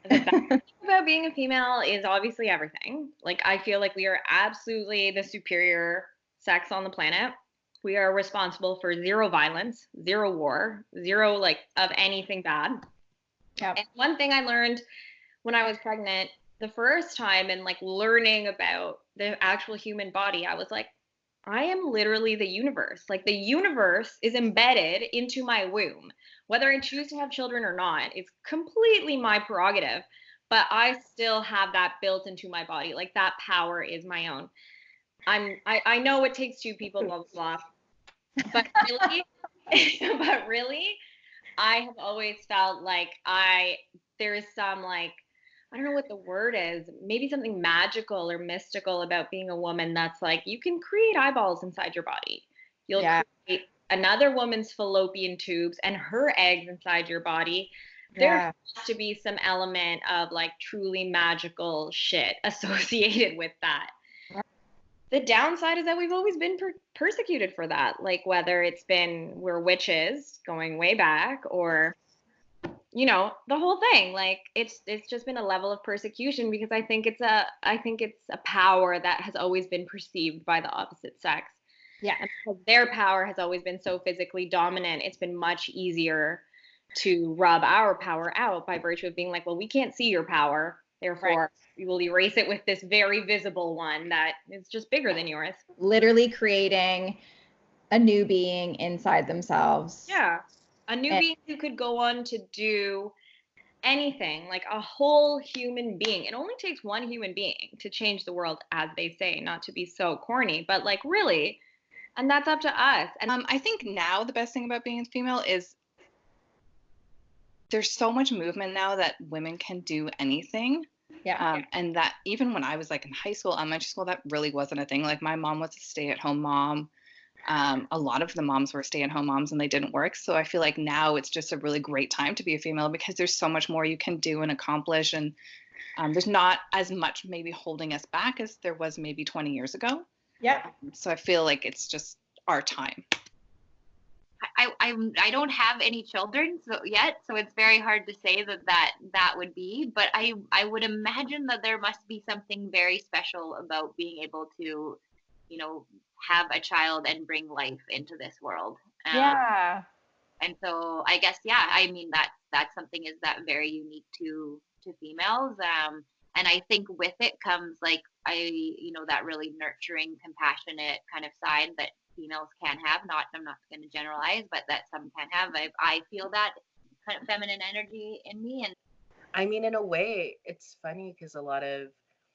The best thing about being a female is obviously everything. Like, I feel like we are absolutely the superior sex on the planet. We are responsible for zero violence, zero war, zero like of anything bad. Yep. And one thing I learned when I was pregnant the first time and like learning about the actual human body, I was like, I am literally the universe. Like the universe is embedded into my womb. Whether I choose to have children or not, it's completely my prerogative. But I still have that built into my body. Like that power is my own. I know it takes two people, blah blah blah. But really, but really, I have always felt like there's some like I don't know what the word is, maybe something magical or mystical about being a woman that's like you can create eyeballs inside your body. You'll Yeah. create another woman's fallopian tubes and her eggs inside your body. There Yeah. has to be some element of like truly magical shit associated with that. The downside is that we've always been persecuted for that, like whether it's been we're witches going way back or the whole thing. Like it's just been a level of persecution because I think it's a power that has always been perceived by the opposite sex. Yeah. And because their power has always been so physically dominant, it's been much easier to rub our power out by virtue of being like, well, we can't see your power, Right. therefore we will erase it with this very visible one that is just bigger than yours. Literally creating a new being inside themselves. Yeah. A new And being who could go on to do anything, like a whole human being. It only takes one human being to change the world, as they say, not to be so corny, but like really, and that's up to us. And I think now the best thing about being a female is there's so much movement now that women can do anything. yeah. And that even when I was like in high school, elementary school, that really wasn't a thing. Like my mom was a stay-at-home mom. A lot of the moms were stay-at-home moms and they didn't work. So I feel like now it's just a really great time to be a female because there's so much more you can do and accomplish. And there's not as much maybe holding us back as there was maybe 20 years ago. Yeah. So I feel like it's just our time. I don't have any children yet, so it's very hard to say that would be. But I would imagine that there must be something very special about being able to, you know, have a child and bring life into this world. Yeah. And so I guess yeah, I mean that's something is that very unique to females. And I think with it comes like that really nurturing, compassionate kind of side that females can have. Not I'm not going to generalize, but that some can have. I feel that kind of feminine energy in me, and I mean, in a way, it's funny because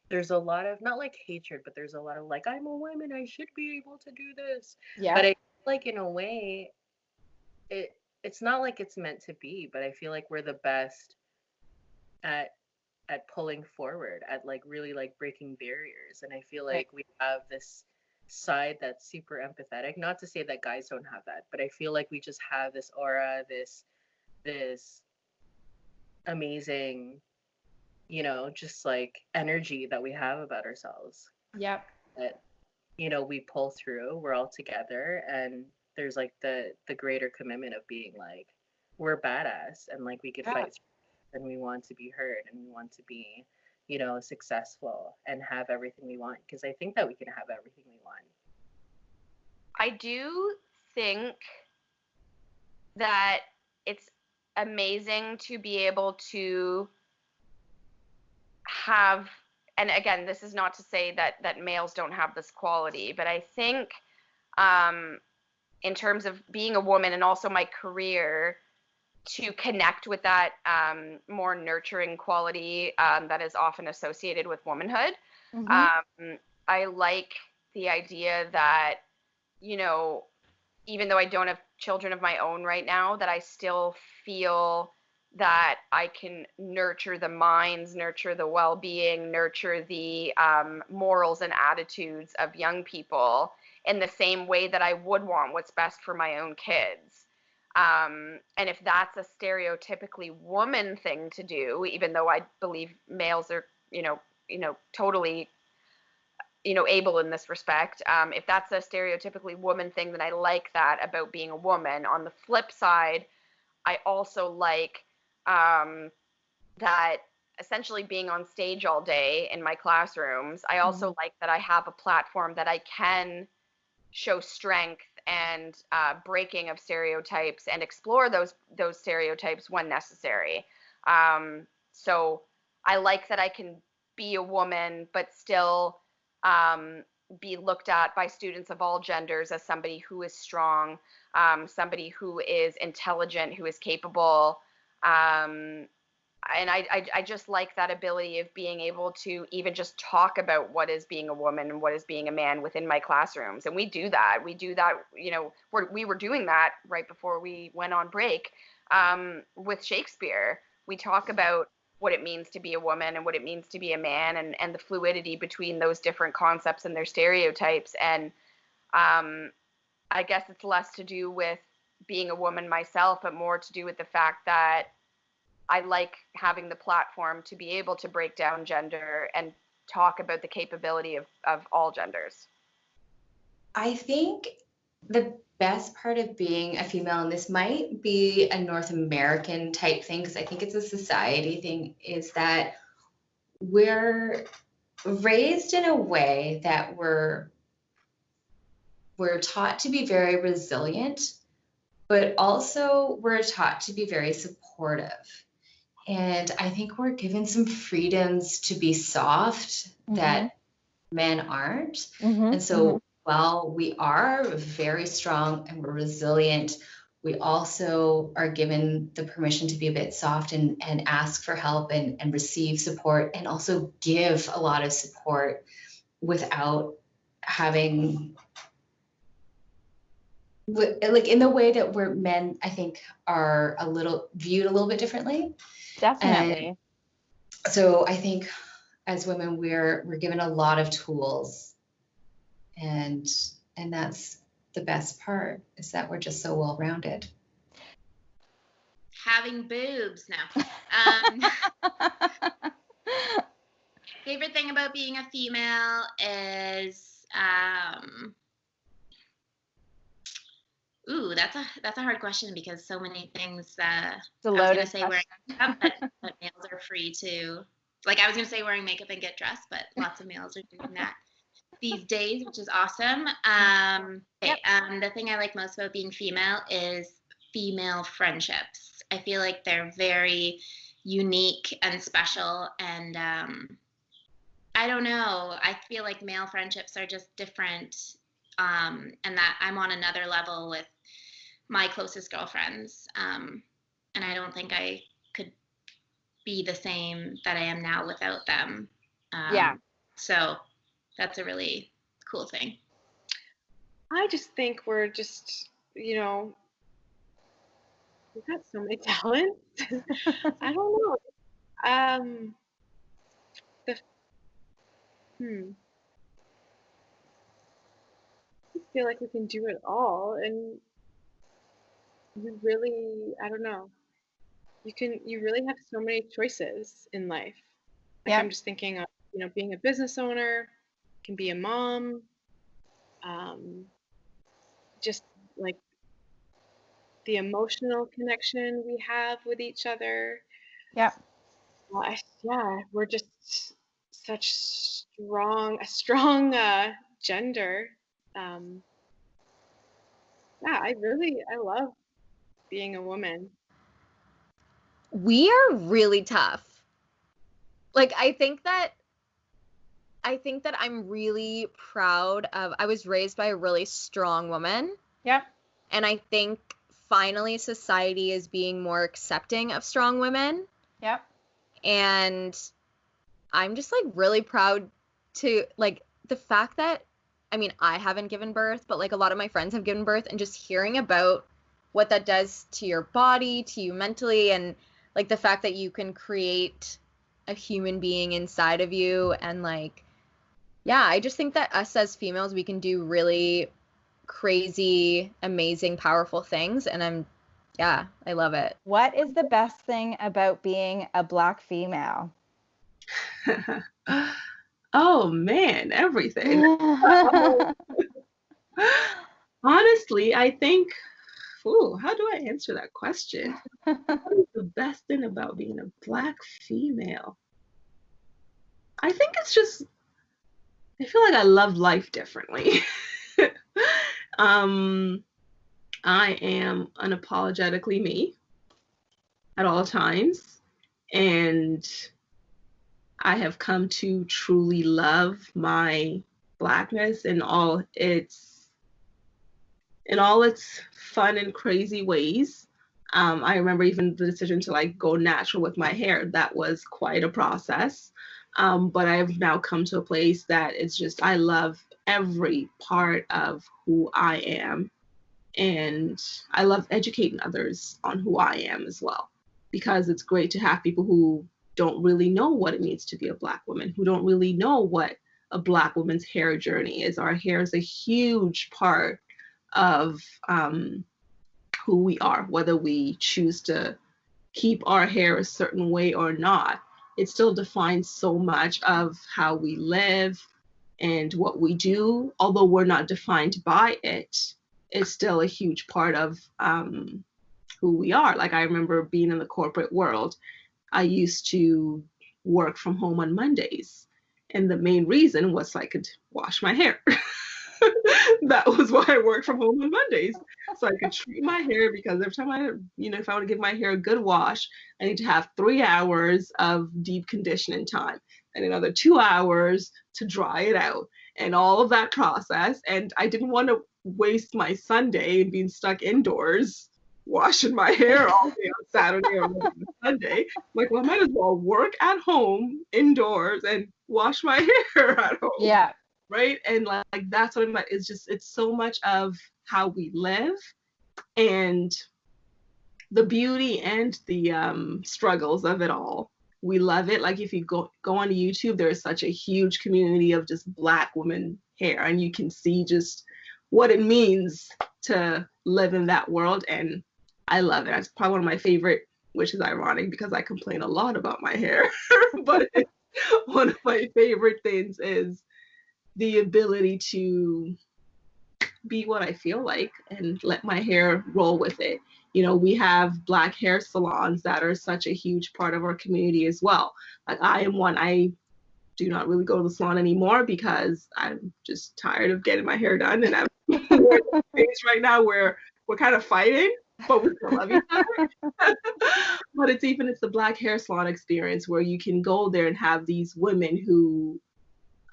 there's a lot of, not like hatred, but there's a lot of like, I'm a woman, I should be able to do this. Yeah. But I feel like in a way, it's not like it's meant to be, but I feel like we're the best at pulling forward, at like really like breaking barriers. And I feel Right. like we have this side that's super empathetic. Not to say that guys don't have that, but I feel like we just have this aura, this amazing, just like energy that we have about ourselves Yep. that, we pull through, we're all together, and there's like the greater commitment of being like, we're badass and like we could Yeah. fight through, and we want to be heard and we want to be, successful and have everything we want. Because I think that we can have everything we want. I do think that it's amazing to be able to have, and again, this is not to say that males don't have this quality, but I think in terms of being a woman and also my career, to connect with that more nurturing quality that is often associated with womanhood. I like the idea that, even though I don't have children of my own right now, that I still feel that I can nurture the minds, nurture the well-being, nurture the morals and attitudes of young people in the same way that I would want what's best for my own kids. And if that's a stereotypically woman thing to do, even though I believe males are, totally, able in this respect, if that's a stereotypically woman thing, then I like that about being a woman. On the flip side, I also like that essentially being on stage all day in my classrooms, I also like that I have a platform that I can show strength and breaking of stereotypes and explore those stereotypes when necessary. So I like that I can be a woman, but still be looked at by students of all genders as somebody who is strong, somebody who is intelligent, who is capable. And I just like that ability of being able to even just talk about what is being a woman and what is being a man within my classrooms. And we do that, you know, we were doing that right before we went on break with Shakespeare. We talk about what it means to be a woman and what it means to be a man, and the fluidity between those different concepts and their stereotypes. And I guess it's less to do with being a woman myself, but more to do with the fact that I like having the platform to be able to break down gender and talk about the capability of all genders. I think the best part of being a female, and this might be a North American type thing, because I think it's a society thing, is that we're raised in a way that we're taught to be very resilient, but also we're taught to be very supportive. And I think we're given some freedoms to be soft that men aren't. And so while we are very strong and we're resilient, we also are given the permission to be a bit soft and ask for help and receive support, and also give a lot of support without having, like, in the way that we're men, I think, are viewed a little bit differently. Definitely. And so I think as women, we're given a lot of tools, and that's the best part, is that we're just so well-rounded. Having boobs now. Favorite thing about being a female is that's a hard question, because so many things I was gonna say wearing makeup, but males are free to, like, I was gonna say wearing makeup and get dressed, but lots of males are doing that these days, which is awesome. The thing I like most about being female is female friendships. I feel like they're very unique and special, and I don't know, I feel like male friendships are just different, and that I'm on another level with my closest girlfriends, and I don't think I could be the same that I am now without them. So that's a really cool thing. I just think we're just, you know, we've got so many talents. I don't know. I feel like we can do it all, and you really, I don't know. You really have so many choices in life. Like, I'm just thinking of, you know, being a business owner, can be a mom, just like the emotional connection we have with each other. Yeah. Well, we're just such a strong gender. I love being a woman. We are really tough. Like, I think that I'm really proud of, I was raised by a really strong woman. Yeah. And I think finally society is being more accepting of strong women. Yeah. And I'm just, like, really proud to, like, the fact that, I mean, I haven't given birth, but, like, a lot of my friends have given birth, and just hearing about what that does to your body, to you mentally, and, like, the fact that you can create a human being inside of you, and, like, yeah, I just think that us as females, we can do really crazy, amazing, powerful things, and I love it. What is the best thing about being a Black female? Oh man, everything. Honestly, I think, how do I answer that question? What is the best thing about being a Black female? I think it's just, I feel like I love life differently. I am unapologetically me at all times, and I have come to truly love my Blackness in all its fun and crazy ways. I remember even the decision to like go natural with my hair. That was quite a process. But I've now come to a place that it's just, I love every part of who I am. And I love educating others on who I am as well, because it's great to have people who don't really know what it means to be a Black woman, who don't really know what a Black woman's hair journey is. Our hair is a huge part of who we are, whether we choose to keep our hair a certain way or not. It still defines so much of how we live and what we do. Although we're not defined by it, it's still a huge part of who we are. Like, I remember being in the corporate world. I used to work from home on Mondays, and the main reason was so I could wash my hair. That was why I worked from home on Mondays, so I could treat my hair, because every time if I want to give my hair a good wash, I need to have 3 hours of deep conditioning time and another 2 hours to dry it out and all of that process. And I didn't want to waste my Sunday being stuck indoors washing my hair all day on Saturday or Sunday. Like, well, I might as well work at home indoors and wash my hair at home. Yeah. Right? And like that's what it's just, it's so much of how we live, and the beauty and the struggles of it all. We love it. Like, if you go on YouTube, there is such a huge community of just Black women hair, and you can see just what it means to live in that world. And I love it. It's probably one of my favorite, which is ironic because I complain a lot about my hair, but one of my favorite things is the ability to be what I feel like and let my hair roll with it. We have Black hair salons that are such a huge part of our community as well. Like, I am one. I do not really go to the salon anymore because I'm just tired of getting my hair done, and I'm in a stage right now where we're kind of fighting, but we still love each other. But it's the Black hair salon experience where you can go there and have these women who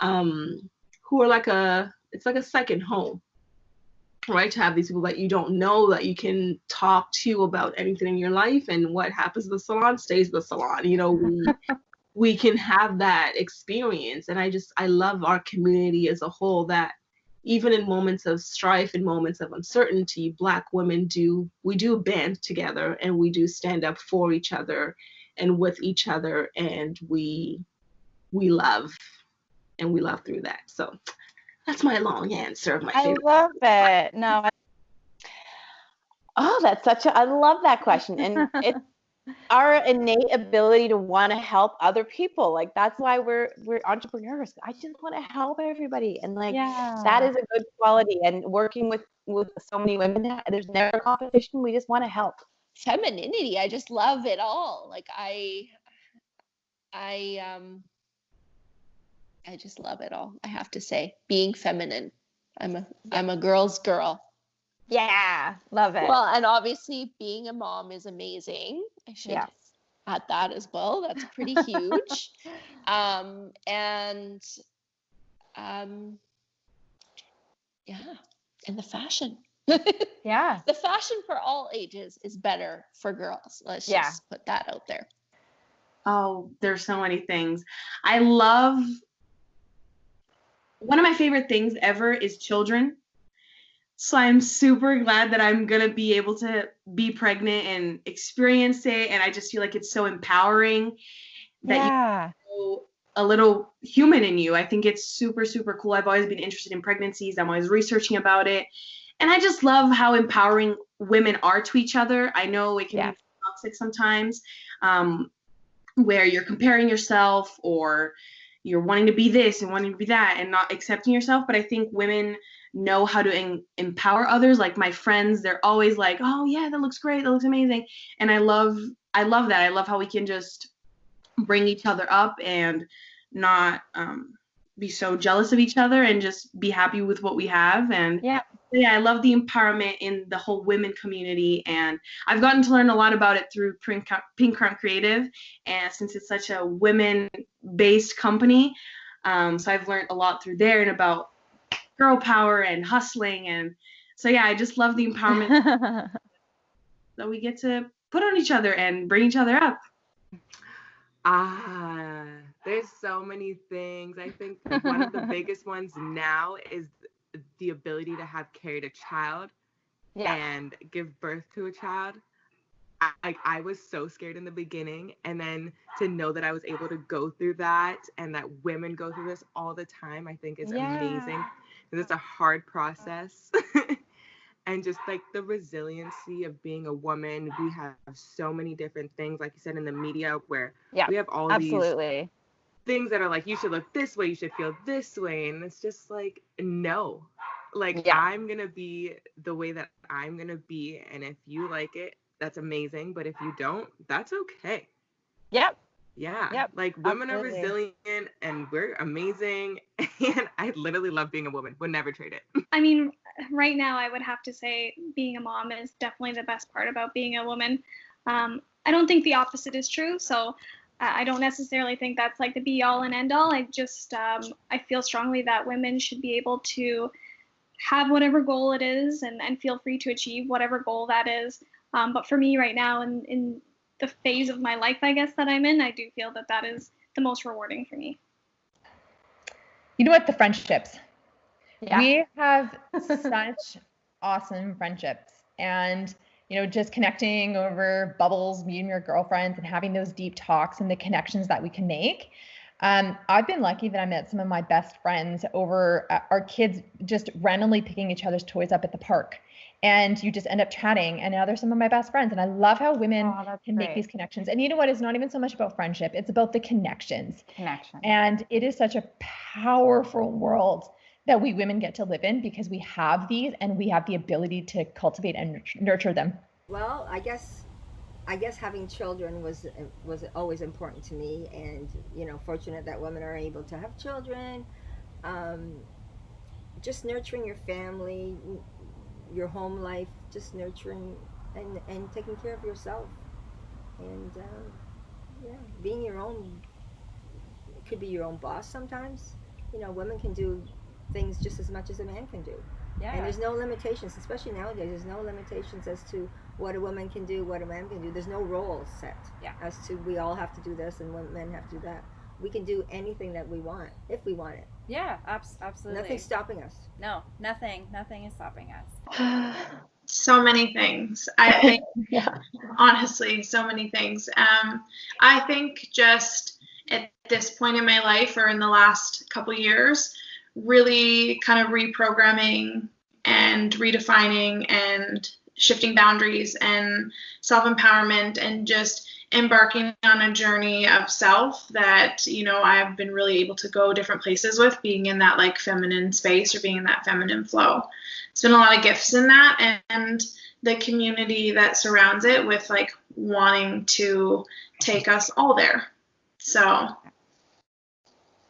are it's like a second home, right? To have these people that you don't know, that you can talk to about anything in your life, and what happens in the salon stays in the salon. We can have that experience. And I love our community as a whole, that even in moments of strife and moments of uncertainty, Black women do band together, and we do stand up for each other and with each other, and we love, and we love through that. So that's my long answer of my favorite. I love it. No. Oh, I love that question. And it's our innate ability to want to help other people. Like, that's why we're entrepreneurs. I just want to help everybody. And like, that is a good quality. And working with so many women, there's never competition. We just want to help. Femininity, I just love it all. Like, I just love it all. I have to say, being feminine. I'm a girl's girl. Yeah, love it. Well, and obviously being a mom is amazing. I should add that as well. That's pretty huge. And the fashion. Yeah. The fashion for all ages is better for girls. Let's just put that out there. Oh, there's so many things. I love, one of my favorite things ever is children. So I'm super glad that I'm going to be able to be pregnant and experience it. And I just feel like it's so empowering that you know a little human in you. I think it's super, super cool. I've always been interested in pregnancies. I'm always researching about it. And I just love how empowering women are to each other. I know it can be toxic sometimes, where you're comparing yourself, or you're wanting to be this and wanting to be that and not accepting yourself. But I think women know how to empower others. Like, my friends, they're always like, oh yeah, that looks great, that looks amazing. And I love that. I love how we can just bring each other up and not be so jealous of each other and just be happy with what we have. And Yeah. I love the empowerment in the whole women community, and I've gotten to learn a lot about it through Pink Heart Creative, and since it's such a women-based company, so I've learned a lot through there and about girl power and hustling, and so yeah, I just love the empowerment that we get to put on each other and bring each other up. There's so many things. I think one of the biggest ones now is the ability to have carried a child and give birth to a child. I was so scared in the beginning, and then to know that I was able to go through that and that women go through this all the time, I think is amazing. It's a hard process. And just like the resiliency of being a woman, we have so many different things, like you said, in the media, where we have all these things that are like, you should look this way, you should feel this way, and it's just like, no, like I'm gonna be the way that I'm gonna be, and if you like it, that's amazing, but if you don't, that's okay. Like women are resilient and we're amazing, and I literally love being a woman, would never trade it. I mean, right now I would have to say being a mom is definitely the best part about being a woman. I don't think the opposite is true, so I don't necessarily think that's like the be all and end all. I just I feel strongly that women should be able to have whatever goal it is and feel free to achieve whatever goal that is. But for me right now, in the phase of my life, I guess, that I'm in, I do feel that that is the most rewarding for me. You know what? The friendships. We have such awesome friendships, and you know, just connecting over bubbles, meeting your girlfriends and having those deep talks and the connections that we can make. I've been lucky that I met some of my best friends over our kids just randomly picking each other's toys up at the park. And you just end up chatting, and now they're some of my best friends. And I love how women can make these connections. And you know what? It's not even so much about friendship. It's about the connections. And it is such a powerful world that we women get to live in because we have these and we have the ability to cultivate and nurture them. Well, I guess having children was always important to me, and you know, fortunate that women are able to have children. Just nurturing your family, your home life, just nurturing and taking care of yourself, and being your own. It could be your own boss sometimes. You know, women can do things just as much as a man can do. And there's no limitations, especially nowadays. There's no limitations as to what a woman can do, what a man can do. There's no roles set as to we all have to do this and men have to do that. We can do anything that we want if we want it. Yeah, absolutely. Nothing's stopping us. No, nothing is stopping us. So many things. I think, honestly, so many things. I think just at this point in my life, or in the last couple years, really kind of reprogramming and redefining and shifting boundaries and self-empowerment, and just embarking on a journey of self that, you know, I've been really able to go different places with, being in that like feminine space or being in that feminine flow. It's been a lot of gifts in that, and the community that surrounds it with like wanting to take us all there. So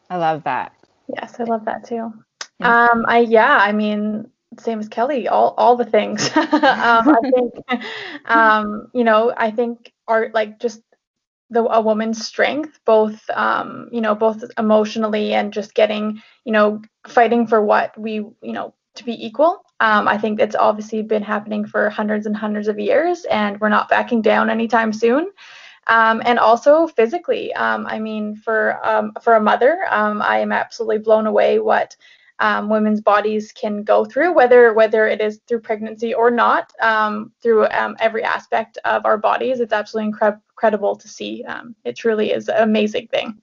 I love that. Yes, I love that too. I mean, same as Kelly, all the things. I think, you know, I think are like just a woman's strength, both, you know, both emotionally and just getting, you know, fighting for what we, you know, to be equal. I think it's obviously been happening for hundreds and hundreds of years, and we're not backing down anytime soon. And also physically, I mean, for a mother, I am absolutely blown away what women's bodies can go through, whether it is through pregnancy or not, through every aspect of our bodies. It's absolutely incredible to see. It truly is an amazing thing.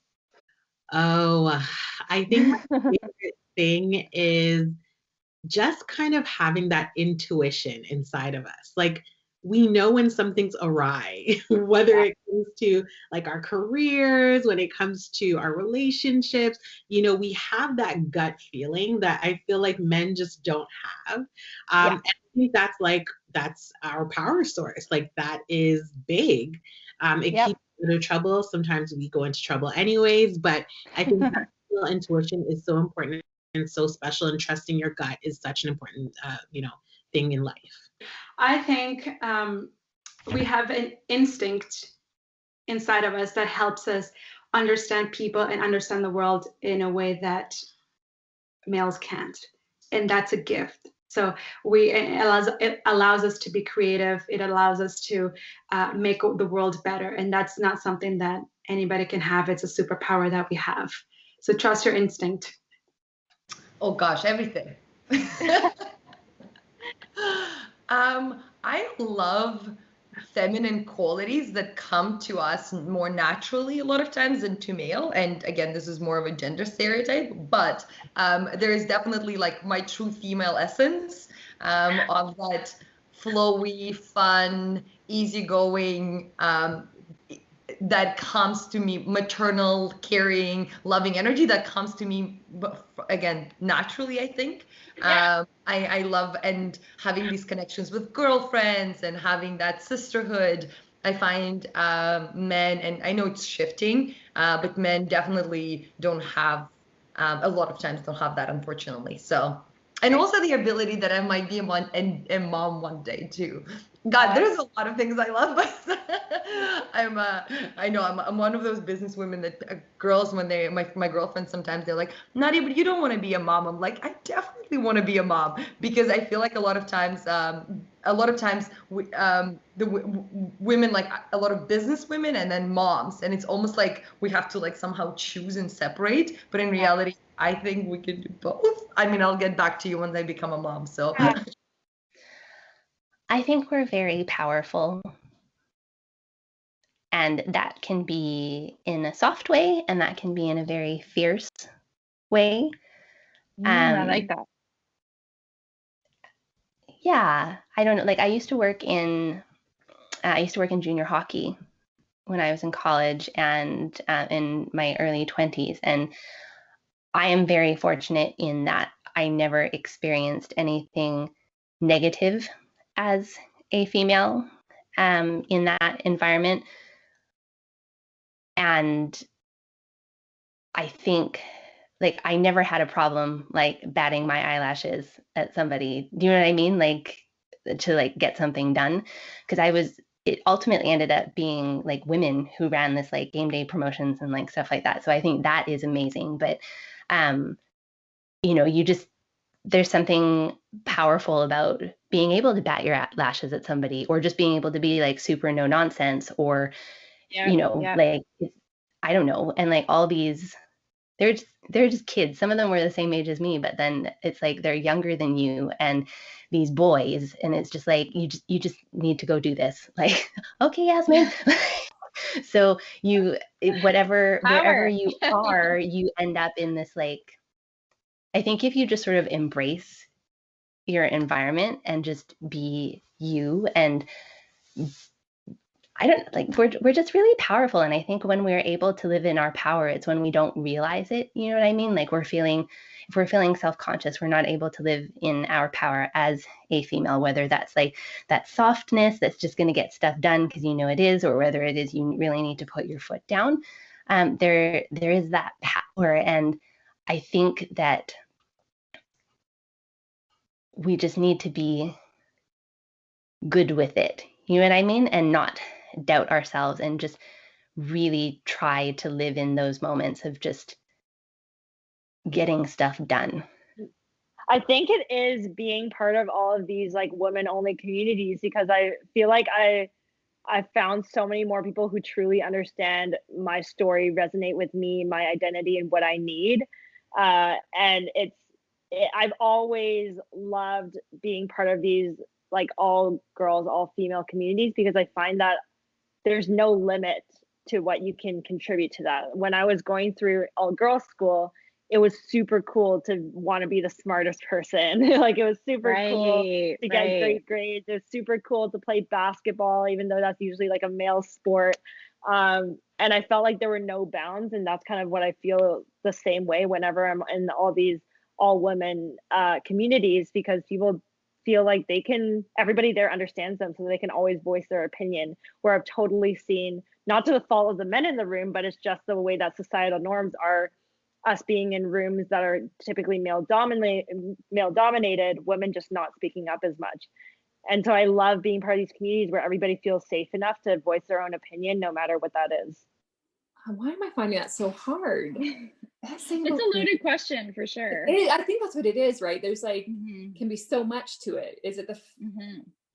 Oh, I think my favorite thing is just kind of having that intuition inside of us. Like, we know when something's awry, whether it comes to like our careers, when it comes to our relationships, you know, we have that gut feeling that I feel like men just don't have. And I think that's our power source. Like, that is big. It keeps us out of trouble. Sometimes we go into trouble anyways, but I think that intuition is so important and so special, and trusting your gut is such an important, thing in life. I think we have an instinct inside of us that helps us understand people and understand the world in a way that males can't, and that's a gift. So it allows us to be creative. It allows us to make the world better, and that's not something that anybody can have. It's a superpower that we have. So trust your instinct. Oh gosh, everything. I love feminine qualities that come to us more naturally a lot of times than to male. And again, this is more of a gender stereotype, but there is definitely like my true female essence of that flowy, fun, easygoing, that comes to me, maternal, caring, loving energy that comes to me, again, naturally, I think. I love and having these connections with girlfriends and having that sisterhood. I find men, and I know it's shifting, but men definitely don't have, a lot of times don't have that, unfortunately. So, and also the ability that I might be a mom one day too. God, there's a lot of things I love, but I'm one of those business women that girls, when my girlfriends, sometimes they're like, Nadia, but you don't want to be a mom. I'm like, I definitely want to be a mom, because I feel like a lot of times women, like a lot of business women and then moms, and it's almost like we have to like somehow choose and separate, but in reality, I think we can do both. I mean, I'll get back to you when I become a mom. So I think we're very powerful, and that can be in a soft way, and that can be in a very fierce way. I like that. Yeah, I don't know. Like I used to work in junior hockey when I was in college and in my early 20s, and I am very fortunate in that I never experienced anything negative as a female in that environment. And I think like I never had a problem like batting my eyelashes at somebody. Do you know what I mean? Like to like get something done. Because it ultimately ended up being like women who ran this like game day promotions and like stuff like that. So I think that is amazing. But there's something powerful about being able to bat your lashes at somebody, or just being able to be like super no nonsense, or like I don't know, and like all these, they're just kids. Some of them were the same age as me, but then it's like they're younger than you, and these boys, and it's just like you just need to go do this. Like, okay, Yasmin. So wherever you are, you end up in this like. I think if you just sort of embrace your environment and just be you, and I don't like we're just really powerful. And I think when we're able to live in our power, it's when we don't realize it. You know what I mean? Like if we're feeling self-conscious, we're not able to live in our power as a female, whether that's like that softness that's just going to get stuff done because you know it is, or whether it is you really need to put your foot down. There is that power, and I think that we just need to be good with it. You know what I mean? And not doubt ourselves, and just really try to live in those moments of just getting stuff done. I think it is being part of all of these like women only communities, because I feel like I found so many more people who truly understand my story, resonate with me, my identity, and what I need. And I've always loved being part of these like all girls, all female communities, because I find that there's no limit to what you can contribute to that. When I was going through all girls school, it was super cool to want to be the smartest person. Like it was super cool to get great grades. It was super cool to play basketball, even though that's usually like a male sport. And I felt like there were no bounds, and that's kind of what I feel the same way whenever I'm in all these all women communities, because people feel like everybody there understands them, so they can always voice their opinion. Where I've totally seen, not to the fault of the men in the room, but it's just the way that societal norms are, us being in rooms that are typically male dominated, women just not speaking up as much. And so I love being part of these communities where everybody feels safe enough to voice their own opinion, no matter what that is. Why am I finding that so hard? It's a loaded question for sure. I think that's what it is, right? There's like, can be so much to it. Is it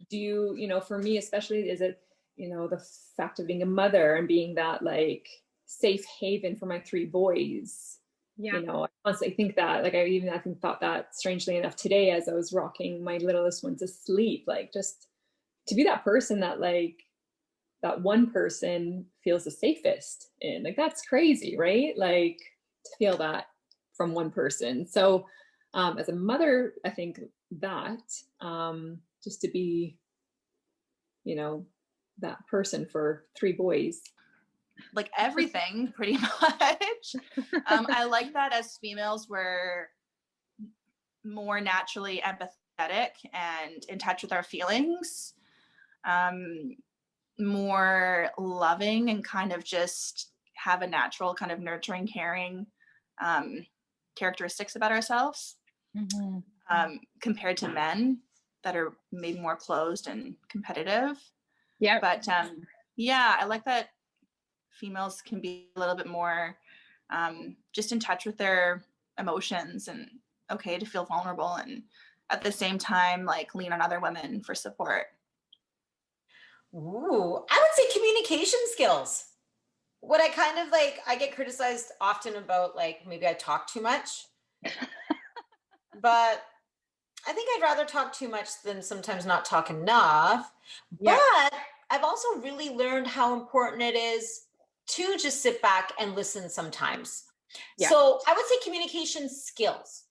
do you, for me especially, is it, the fact of being a mother and being that like safe haven for my 3 boys? Yeah. I constantly think that, like, I thought that strangely enough today as I was rocking my littlest one to sleep, like just to be that person that like that one person feels the safest in, like, that's crazy, right? Like to feel that from one person. So as a mother, I think that just to be, that person for 3 boys. Like everything pretty much. I like that as females we're more naturally empathetic and in touch with our feelings, more loving, and kind of just have a natural kind of nurturing, caring characteristics about ourselves, compared to men that are maybe more closed and competitive. Yeah. But yeah, I like that females can be a little bit more just in touch with their emotions and okay to feel vulnerable, and at the same time like lean on other women for support. Ooh, I would say communication skills. What I kind of like, I get criticized often about like maybe I talk too much, but I think I'd rather talk too much than sometimes not talk enough. Yeah. But I've also really learned how important it is to just sit back and listen sometimes. Yeah. So I would say communication skills,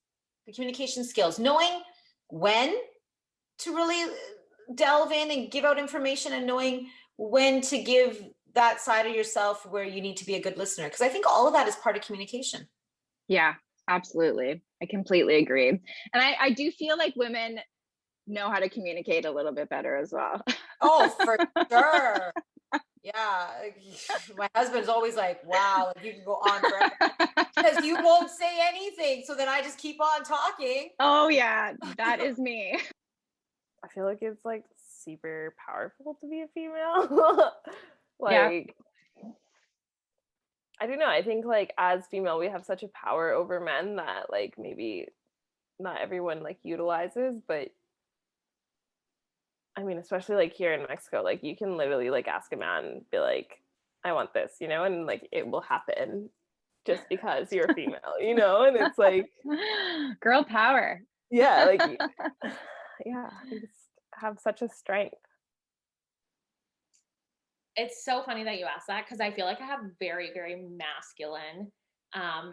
knowing when to really delve in and give out information, and knowing when to give that side of yourself where you need to be a good listener. Because I think all of that is part of communication. Yeah, absolutely. I completely agree. And I do feel like women know how to communicate a little bit better as well. Oh, for sure. Yeah. My husband's always like, wow, like you can go on forever because you won't say anything. So then I just keep on talking. Oh yeah, that is me. I feel like it's like super powerful to be a female. Like, yeah. I don't know. I think like as female, we have such a power over men that like maybe not everyone like utilizes, but I mean, especially like here in Mexico, like you can literally like ask a man, be like, I want this, and like it will happen just because you're a female, and it's like girl power. Yeah, like yeah, you just have such a strength. It's so funny that you asked that, because I feel like I have very, very masculine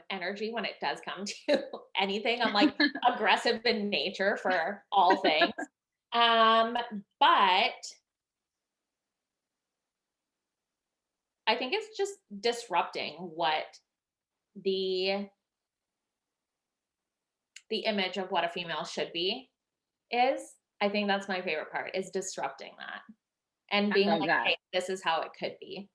energy when it does come to anything. I'm like aggressive in nature for all things. But I think it's just disrupting what the image of what a female should be is. I think that's my favorite part, is disrupting that and being like, hey, this is how it could be.